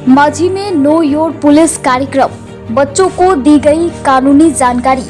माझी में know your police कार्यक्रम, बच्चों को दी गई कानूनी जानकारी।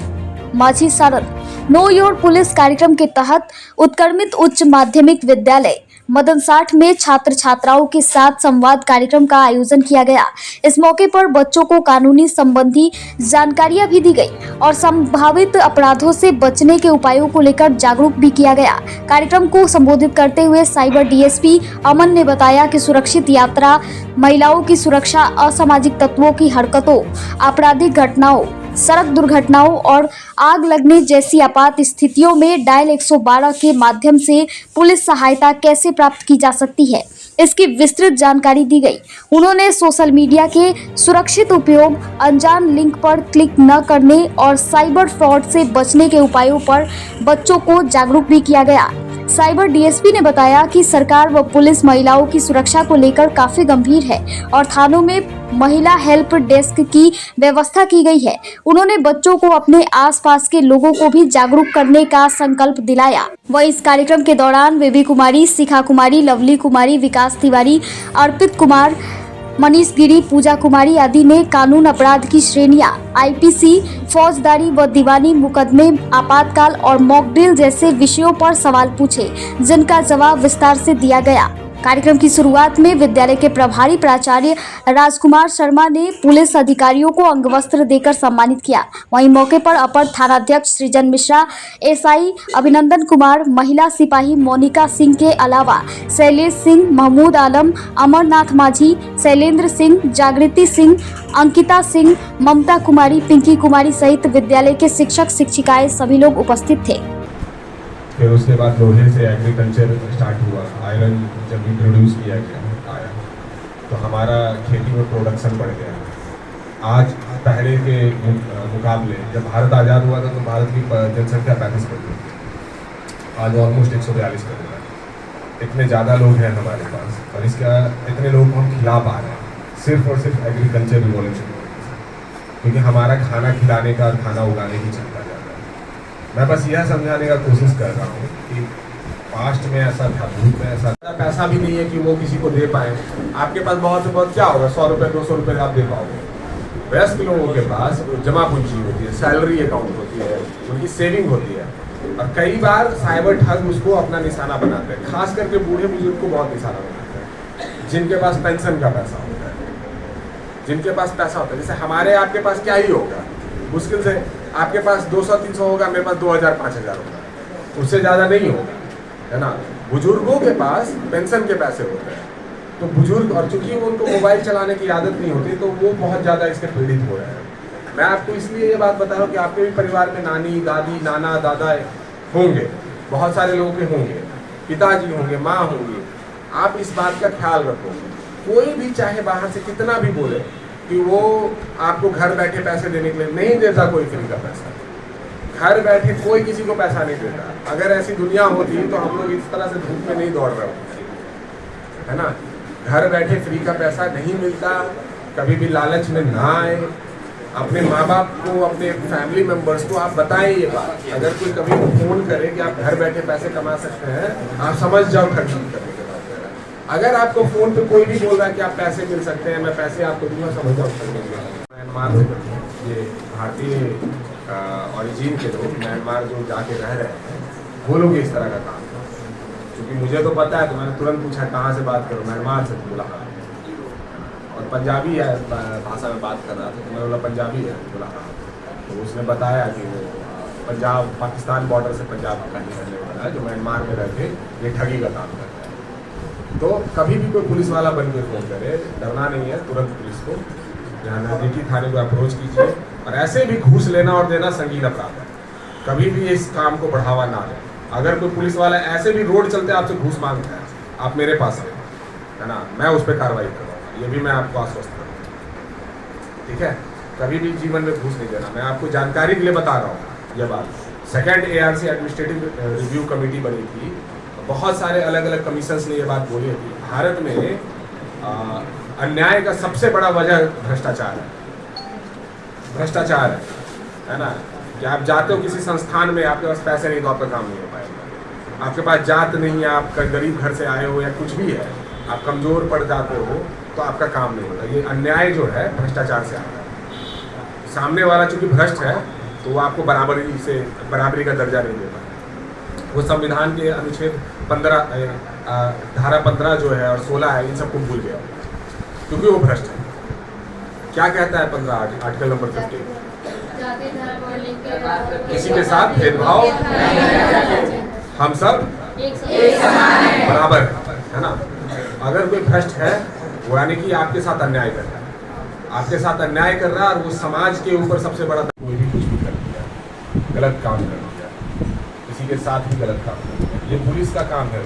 माझी सारण नो योर पुलिस कार्यक्रम के तहत उत्क्रमित उच्च माध्यमिक विद्यालय मदन साठ में छात्र छात्राओं के साथ संवाद कार्यक्रम का आयोजन किया गया। इस मौके पर बच्चों को कानूनी संबंधी जानकारियां भी दी गई और संभावित अपराधों से बचने के उपायों को लेकर जागरूक भी किया गया। कार्यक्रम को संबोधित करते हुए साइबर डीएसपी अमन ने बताया कि सुरक्षित यात्रा, महिलाओं की सुरक्षा, असामाजिक तत्वों की हरकतों, आपराधिक घटनाओं, सड़क दुर्घटनाओं और आग लगने जैसी आपात स्थितियों में डायल 112 के माध्यम से पुलिस सहायता कैसे प्राप्त की जा सकती है, इसकी विस्तृत जानकारी दी गई। उन्होंने सोशल मीडिया के सुरक्षित उपयोग, अनजान लिंक पर क्लिक न करने और साइबर फ्रॉड से बचने के उपायों पर बच्चों को जागरूक भी किया गया। साइबर डीएसपी ने बताया कि सरकार व पुलिस महिलाओं की सुरक्षा को लेकर काफी गंभीर है और थानों में महिला हेल्प डेस्क की व्यवस्था की गई है। उन्होंने बच्चों को अपने आसपास के लोगों को भी जागरूक करने का संकल्प दिलाया। वह इस कार्यक्रम के दौरान बेबी कुमारी, शिखा कुमारी, लवली कुमारी, विकास तिवारी, अर्पित कुमार, मनीष गिरी, पूजा कुमारी आदि ने कानून अपराध की श्रेणियां, आईपीसी, फौजदारी व दीवानी मुकदमे, आपातकाल और मॉक ड्रिल जैसे विषयों पर सवाल पूछे, जिनका जवाब विस्तार से दिया गया। कार्यक्रम की शुरुआत में विद्यालय के प्रभारी प्राचार्य राजकुमार शर्मा ने पुलिस अधिकारियों को अंगवस्त्र देकर सम्मानित किया। वहीं मौके पर अपर थानाध्यक्ष सृजन मिश्रा, एसआई अभिनंदन कुमार, महिला सिपाही मोनिका सिंह के अलावा शैलेश सिंह, महमूद आलम, अमरनाथ माझी, शैलेंद्र सिंह, जागृति सिंह, अंकिता सिंह, ममता कुमारी, पिंकी कुमारी सहित विद्यालय के शिक्षक शिक्षिकाएं सभी लोग उपस्थित थे। फिर उसके बाद लोहे से एग्रीकल्चर स्टार्ट हुआ, आयरन जब इंट्रोड्यूस किया गया आया तो हमारा खेती में प्रोडक्शन बढ़ गया। आज पहले के मुकाबले जब भारत आज़ाद हुआ था तो भारत की जनसंख्या 35 करोड़ थी, आज ऑलमोस्ट 142 करोड़ है। इतने ज़्यादा लोग हैं हमारे पास और इसका इतने लोग को हम खिला पा रहे हैं सिर्फ और सिर्फ एग्रीकल्चर रिवॉल्यूशन, क्योंकि हमारा खाना खिलाने का और खाना उगाने की क्षमता ज़्यादा है। मैं बस यह समझाने का कोशिश कर रहा हूँ कि पास्ट में ऐसा था, भूत में ऐसा पैसा भी नहीं है कि वो किसी को दे पाए। आपके पास बहुत से बहुत क्या होगा, 100 रुपये 200 रुपये आप दे पाओगे। वयस्क लोगों के पास जमा पूंजी होती है, सैलरी अकाउंट होती है, उनकी सेविंग होती है और कई बार साइबर ठग उसको अपना निशाना बनाते हैं। खास करके बूढ़े बुजुर्ग को बहुत निशाना बनाते हैं, जिनके पास पेंशन का पैसा होता है, जिनके पास पैसा होता है। जैसे हमारे आपके पास क्या ही होगा, मुश्किल से आपके पास 200-300 होगा, मेरे पास 2000-5000 होगा, उससे ज़्यादा नहीं होगा, है ना। बुजुर्गों के पास पेंशन के पैसे होते हैं, तो बुजुर्ग और चूंकि उनको मोबाइल चलाने की आदत नहीं होती तो वो बहुत ज़्यादा इसके पीड़ित हो रहे हैं। मैं आपको इसलिए ये बात बता रहा हूँ कि आपके भी परिवार में नानी, दादी, नाना, दादा होंगे, बहुत सारे लोगों के होंगे, पिताजी होंगे, माँ होंगी। आप इस बात का ख्याल रखो, कोई भी चाहे बाहर से कितना भी बोले कि वो आपको घर बैठे पैसे देने के लिए नहीं देता, कोई फ्री का पैसा घर बैठे कोई किसी को पैसा नहीं देता। अगर ऐसी दुनिया होती तो हम लोग इस तरह से धूप में नहीं दौड़ रहे होते, है ना। घर बैठे फ्री का पैसा नहीं मिलता, कभी भी लालच में ना आए। अपने माँ बाप को, अपने फैमिली मेम्बर्स को आप बताएं ये बात। अगर कोई कभी फोन करे कि आप घर बैठे पैसे कमा सकते हैं, आप समझ जाओ खर्च करने के बाद। अगर आपको फोन पे कोई भी बोल रहा है कि आप पैसे मिल सकते हैं, मैं पैसे आपको दूंगा, समझ जाओ म्यांमार से ये भारतीय ओरिजिन के लोग म्यांमार जो जाके रह रहे हैं वो लोग इस तरह का काम करते हैं। क्योंकि मुझे तो पता है तो मैंने तुरंत पूछा कहाँ से बात करूँ, म्यांमार से। बोला हाँ, और पंजाबी है भाषा में बात कर रहा था तो मैंने बोला पंजाबी है, बोला हाँ। तो उसने बताया कि वो पंजाब पाकिस्तान बॉर्डर से पंजाब का ही रहने वाला है, जो म्यांमार में रह के ये ठगी का काम करता है। तो कभी भी कोई पुलिस वाला बन के फ़ोन करे, डरना नहीं है, तुरंत पुलिस को यहाँ नज़दीकी थाने को अप्रोच कीजिए। और ऐसे भी घूस लेना और देना संगीन अपराध है, कभी भी इस काम को बढ़ावा ना दें। अगर कोई पुलिस वाला ऐसे भी रोड चलते आपसे घूस मांगता है, आप मेरे पास आए, है ना, मैं उस पर कार्रवाई करूँगा, ये भी मैं आपको आश्वस्त करूँगा, ठीक है। कभी भी जीवन में घूस नहीं देना। मैं आपको जानकारी के लिए बता रहा हूँ ये बात। Second ARC administrative review committee बनी थी, बहुत सारे अलग अलग कमीशंस ने ये बात बोली थी। भारत में अन्याय का सबसे बड़ा वजह भ्रष्टाचार है, भ्रष्टाचार है ना। कि आप जाते हो किसी संस्थान में, आपके पास पैसे नहीं तो आपका काम नहीं हो पाएगा। आपके पास जात नहीं है, आप गरीब घर से आए हो या कुछ भी है, आप कमज़ोर पड़ जाते हो तो आपका काम नहीं होता। ये अन्याय जो है भ्रष्टाचार से आता है। सामने वाला चूंकि भ्रष्ट है तो वो आपको बराबरी का दर्जा नहीं देता। वो संविधान के अनुच्छेद 15 धारा 15 जो है और 16 है, इन सबको भूल गया क्योंकि वो भ्रष्ट है। क्या कहता है 15 आर्टिकल नंबर 15? किसी के साथ भेदभाव, हम सब बराबर है ना। अगर कोई भ्रष्ट है वो यानी कि आपके साथ अन्याय कर रहा है, आपके साथ अन्याय कर रहा है और वो समाज के ऊपर सबसे बड़ा, कोई भी कुछ भी कर दिया, गलत काम कर दिया, किसी के साथ भी गलत काम कर दिया, ये पुलिस का काम है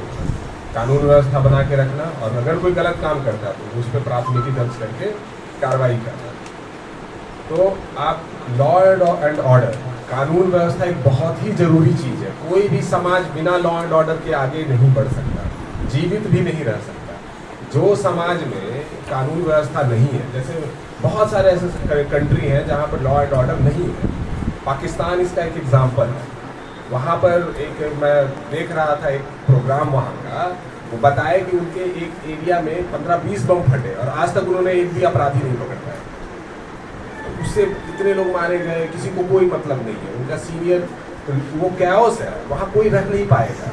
कानून व्यवस्था बना के रखना। और अगर कोई गलत काम करता है तो उस पर प्राथमिकी दर्ज करके कार्रवाई करना। तो आप लॉ एंड ऑर्डर, कानून व्यवस्था एक बहुत ही जरूरी चीज़ है। कोई भी समाज बिना लॉ एंड ऑर्डर के आगे नहीं बढ़ सकता, जीवित भी नहीं रह सकता। जो समाज में कानून व्यवस्था नहीं है, जैसे बहुत सारे ऐसे कंट्री हैं जहाँ पर लॉ एंड ऑर्डर नहीं है। पाकिस्तान इसका एक एग्जाम्पल है। वहाँ पर मैं देख रहा था एक प्रोग्राम वहाँ का, वो बताया कि उनके एक एरिया में 15-20 बम फटे और आज तक उन्होंने एक भी अपराधी नहीं पकड़ पाया। उससे इतने लोग मारे गए, किसी को कोई मतलब नहीं है। उनका सीनियर, वो कैओस है, वहाँ कोई रह नहीं पाएगा।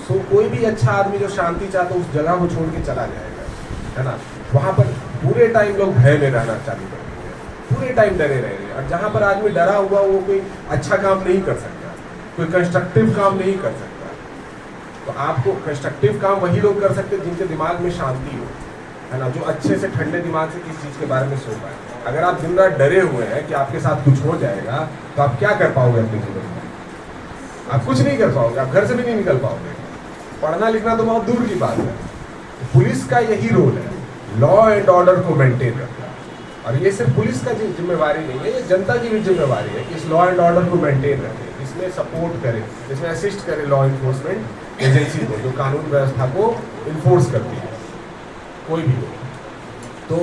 सो कोई भी अच्छा आदमी जो शांति चाहता है उस जगह को छोड़ के चला जाएगा, है ना। वहाँ पर पूरे टाइम लोग भय में रहना चालू कर देंगे, पूरे टाइम डरे रहेंगे। और जहाँ पर आदमी डरा हुआ वो कोई अच्छा काम नहीं कर सकता, कोई कंस्ट्रक्टिव काम नहीं कर सकता। तो आपको कंस्ट्रक्टिव काम वही लोग कर सकते जिनके दिमाग में शांति हो, है ना, जो अच्छे से ठंडे दिमाग से किसी चीज़ के बारे में सोच पाए। अगर आप दिन रात डरे हुए हैं कि आपके साथ कुछ हो जाएगा तो आप क्या कर पाओगे अपने जीवन में? आप कुछ नहीं कर पाओगे, आप घर से भी नहीं निकल पाओगे। पढ़ना लिखना तो बहुत दूर की बात है। पुलिस का यही रोल है, लॉ एंड ऑर्डर को मेंटेन रखना। और ये सिर्फ पुलिस का जिम्मेवारी नहीं है, ये जनता की भी जिम्मेवारी है कि इस लॉ एंड ऑर्डर को मेंटेन रखें, इसमें सपोर्ट करें, इसमें असिस्ट करें लॉ इन्फोर्समेंट एजेंसी को जो कानून व्यवस्था को इन्फोर्स करती है, कोई भी हो। तो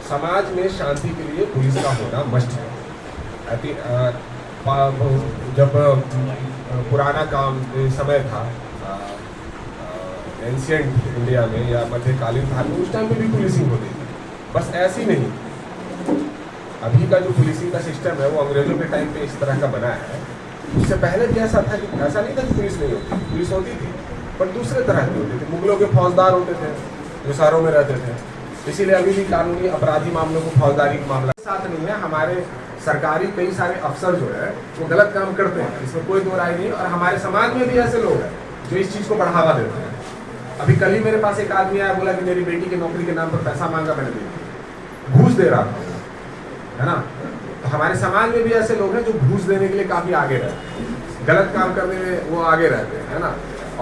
समाज में शांति के लिए पुलिस का होना मस्ट है। जब पुराना काम समय था एंशिएंट इंडिया में या मध्यकालीन भारत में, उस टाइम में भी पुलिसिंग होती थी, बस ऐसी नहीं। अभी का जो पुलिसिंग का सिस्टम है वो अंग्रेजों के टाइम पे इस तरह का बना है। उससे पहले भी ऐसा था कि ऐसा नहीं था कि पुलिस नहीं होती, पुलिस होती थी पर दूसरे तरह की होती थी। मुगलों के फौजदार होते थे जो शहरों में रहते थे, इसीलिए अभी भी कानूनी अपराधी मामलों को फौजदारी मामला साथ नहीं है। हमारे सरकारी कई सारे अफसर जो है वो गलत काम करते हैं, इसमें कोई दो राय नहीं। और हमारे समाज में भी ऐसे लोग हैं जो इस चीज़ को बढ़ावा देते हैं। अभी कल ही मेरे पास एक आदमी आया, बोला कि मेरी बेटी की नौकरी के नाम पर पैसा मांगा, मैंने दे दिया, घूस दे रहा था, है ना। तो हमारे समाज में भी ऐसे लोग हैं जो घूस देने के लिए काफ़ी आगे रहते हैं, गलत काम करने में वो आगे रहते हैं, है ना।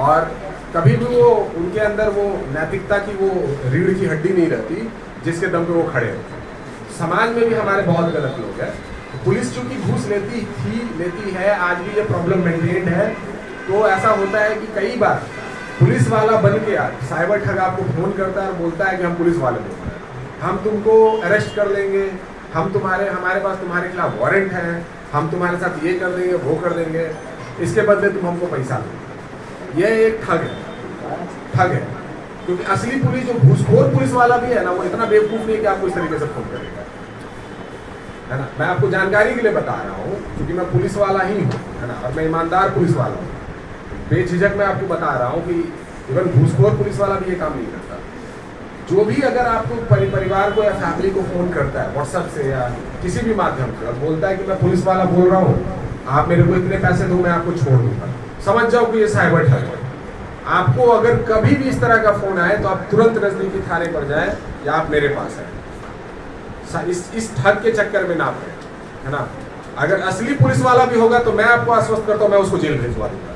और कभी भी वो उनके अंदर वो नैतिकता की वो रीढ़ की हड्डी नहीं रहती जिसके दम पे वो खड़े हैं। समाज में भी हमारे बहुत गलत लोग हैं। पुलिस चूंकि घूस लेती है, आज भी ये प्रॉब्लम मेंटेन्ड है। तो ऐसा होता है कि कई बार पुलिस वाला बन के साइबर ठग आपको फोन करता है और बोलता है कि हम पुलिस वाले बोल रहे हैं, हम तुमको अरेस्ट कर लेंगे, हमारे पास तुम्हारे खिलाफ वारंट है, हम तुम्हारे साथ ये कर देंगे, वो कर देंगे, इसके बदले तुम हमको पैसा दो। यह एक ठग है। क्योंकि असली पुलिस जो घूसखोर पुलिस वाला भी है ना, वो इतना बेवकूफ़ नहीं कि आपको इस तरीके से फोन करेगा, है ना। मैं आपको जानकारी के लिए बता रहा हूँ क्योंकि मैं पुलिस वाला ही हूँ, है ना, और मैं ईमानदार पुलिस वाला हूँ। बेझिझक मैं आपको बता रहा हूँ कि इवन घूसखोर पुलिस वाला भी ये काम नहीं करता। जो भी अगर आपको परिवार को या फैमिली को फ़ोन करता है व्हाट्सएप से या किसी भी माध्यम से और बोलता है कि मैं पुलिस वाला बोल रहा हूँ, आप मेरे को इतने पैसे दो, मैं आपको छोड़ दूँगा, समझ जाओ कि ये साइबर ठग है। आपको अगर कभी भी इस तरह का फ़ोन आए तो आप तुरंत नज़दीकी थाने पर जाएं या आप मेरे पास आए। इस ठग के चक्कर में ना पड़े, है ना। अगर असली पुलिस वाला भी होगा तो मैं आपको आश्वस्त करता हूँ, मैं उसको जेल भेजवा दूँगा।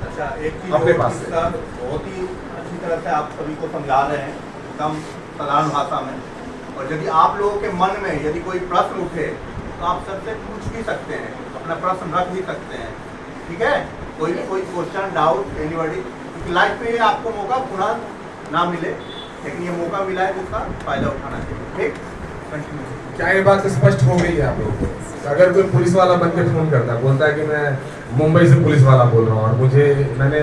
अच्छा, एक चीज़ अपने पास से बहुत ही अच्छी तरह से आप सभी को समझा रहे हैं, कम साधारण भाषा में। और यदि आप लोगों के मन में यदि कोई प्रश्न उठे तो आप सबसे पूछ भी सकते हैं, अपना प्रश्न रख भी सकते हैं, ठीक है। कोई क्वेश्चन, डाउट, एनीबॉडी, लाइफ में आपको मौका पुनः ना मिले, लेकिन ये मौका मिला है जिसका फायदा उठाना चाहिए, ठीक। कंटिन्यू। क्या ये बात स्पष्ट हो गई है आप लोगों को? अगर कोई पुलिस वाला बन के फ़ोन करता है, बोलता है कि मैं मुंबई से पुलिस वाला बोल रहा हूँ और मैंने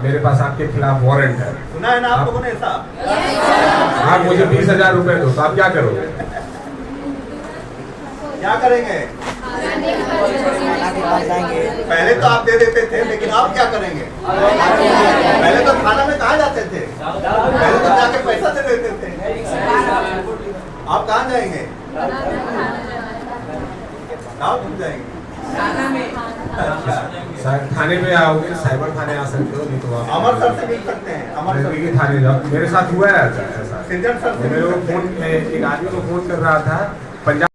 मेरे पास आपके खिलाफ वारंट है, सुना है ना आप लोगों ने ऐसा? आप मुझे 20,000 रुपए दो, तो आप क्या करोगे? क्या करेंगे? पहले तो आप दे देते थे, लेकिन आप क्या करेंगे? पहले तो थाना में कहाँ जाते थे? पहले तो जाके पैसा दे देते थे। आप कहाँ जाएंगे? कहाँ घूम जाएंगे? थाने में आओगे, साइबर थाने आ सकते हो, नहीं तो आप अमर सर से मिल सकते हैं। अमर सर नजदीकी थाने जाओ। मेरे साथ हुआ है ऐसा। सृजन सर से मेरे मिल को सकते हैं। फोन में एक आदमी को फोन कर रहा था पंजाब